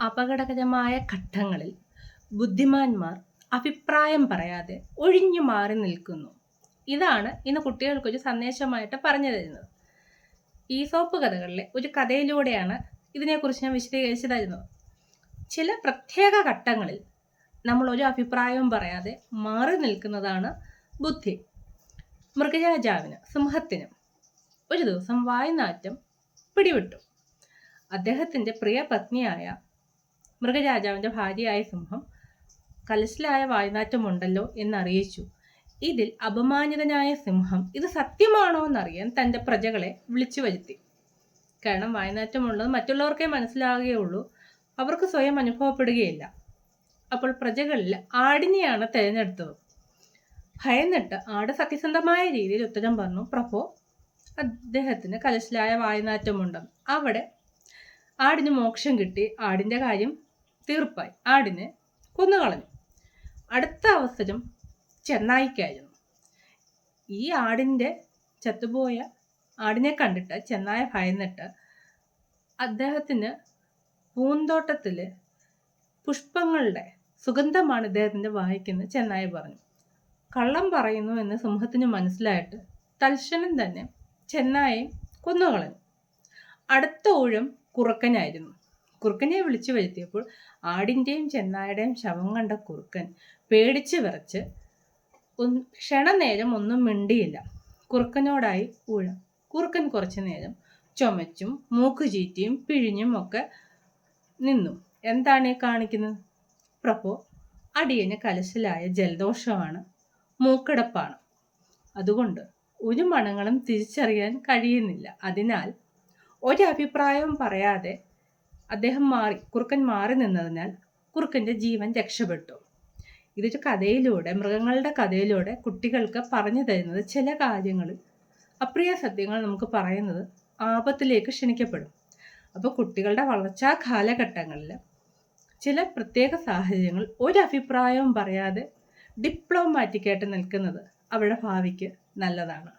അപകടകരമായ ഘട്ടങ്ങളിൽ ബുദ്ധിമാന്മാർ അഭിപ്രായം പറയാതെ ഒഴിഞ്ഞു മാറി നിൽക്കുന്നു. ഇതാണ് ഇന്ന് കുട്ടികൾക്കൊരു സന്ദേശമായിട്ട് പറഞ്ഞു തരുന്നത്. ഈസോപ്പ് കഥകളിലെ ഒരു കഥയിലൂടെയാണ് ഇതിനെക്കുറിച്ച് ഞാൻ വിശദീകരിച്ച് തരുന്നത്. ചില പ്രത്യേക ഘട്ടങ്ങളിൽ നമ്മൾ ഒരു അഭിപ്രായവും പറയാതെ മാറി നിൽക്കുന്നതാണ് ബുദ്ധി. മൃഗരാജാവിന്, സിംഹത്തിനും ഒരു ദിവസം വായ്നാറ്റം പിടിവിട്ടു. അദ്ദേഹത്തിൻ്റെ പ്രിയ പത്നിയായ മൃഗരാജാവിൻ്റെ ഭാര്യയായ സിംഹം കലശലായ വായ്നാറ്റമുണ്ടല്ലോ എന്നറിയിച്ചു. ഇതിൽ അപമാനിതനായ സിംഹം ഇത് സത്യമാണോ എന്നറിയാൻ തൻ്റെ പ്രജകളെ വിളിച്ചു വരുത്തി. കാരണം വായ്നാറ്റമുള്ളത് മറ്റുള്ളവർക്കേ മനസ്സിലാകുകയുള്ളൂ, അവർക്ക് സ്വയം അനുഭവപ്പെടുകയില്ല. അപ്പോൾ പ്രജകളിൽ ആടിനെയാണ് തിരഞ്ഞെടുത്തത്. ഭയന്നിട്ട് ആട് സത്യസന്ധമായ രീതിയിൽ ഉത്തരം പറഞ്ഞു, പ്രഭോ, അദ്ദേഹത്തിന് കലശലായ വായ്നാറ്റമുണ്ടെന്ന്. അവിടെ ആടിന് മോക്ഷം കിട്ടി. ആടിൻ്റെ കാര്യം തീർപ്പായി. ആടിനെ കൊന്നുകളഞ്ഞു. അടുത്ത അവസരം ചെന്നായിക്കായിരുന്നു. ഈ ആടിൻ്റെ ചത്തുപോയ ആടിനെ കണ്ടിട്ട് ചെന്നായ ഭയന്നിട്ട് അദ്ദേഹത്തിന് പൂന്തോട്ടത്തിൽ പുഷ്പങ്ങളുടെ സുഗന്ധമാണ് ഇദ്ദേഹത്തിൻ്റെ വായിക്കുന്നത് ചെന്നായ പറഞ്ഞു. കള്ളം പറയുന്നു എന്ന് സിംഹത്തിന് മനസ്സിലായിട്ട് തൽക്ഷണം തന്നെ ചെന്നായെ കൊന്നുകളഞ്ഞു. അടുത്ത ഊഴം കുറുക്കനായിരുന്നു. കുറുക്കനെ വിളിച്ചു വരുത്തിയപ്പോൾ ആടിൻ്റെയും ചെന്നായുടെയും ശവം കണ്ട കുറുക്കൻ പേടിച്ച് വിറച്ച് ക്ഷണനേരം ഒന്നും മിണ്ടിയില്ല. കുറുക്കനോടായി ഊഴം. കുറുക്കൻ കുറച്ചു നേരം ചുമച്ചും മൂക്ക് ചീറ്റിയും പിഴിഞ്ഞും ഒക്കെ നിന്നു. എന്താണ് ഈ കാണിക്കുന്നത്? പ്രഭോ, അടിയന് കലശലായ ജലദോഷമാണ്, മൂക്കടപ്പാണ്. അതുകൊണ്ട് ഒരു മണങ്ങളും തിരിച്ചറിയാൻ കഴിയുന്നില്ല. അതിനാൽ ഒരഭിപ്രായവും പറയാതെ കുറുക്കൻ മാറി നിന്നതിനാൽ കുറുക്കൻ്റെ ജീവൻ രക്ഷപ്പെട്ടു. ഇതൊരു കഥയിലൂടെ, മൃഗങ്ങളുടെ കഥയിലൂടെ കുട്ടികൾക്ക് പറഞ്ഞു തരുന്നത് ചില കാര്യങ്ങൾ, അപ്രിയ സത്യങ്ങൾ നമുക്ക് പറയുന്നത് ആപത്തിലേക്ക് ക്ഷണിക്കപ്പെടും. അപ്പോൾ കുട്ടികളുടെ വളർച്ചാ കാലഘട്ടങ്ങളിൽ ചില പ്രത്യേക സാഹചര്യങ്ങൾ ഒരഭിപ്രായവും പറയാതെ ഡിപ്ലോമാറ്റിക്കായിട്ട് നിൽക്കുന്നത് അവരുടെ ഭാവിക്ക് നല്ലതാണ്.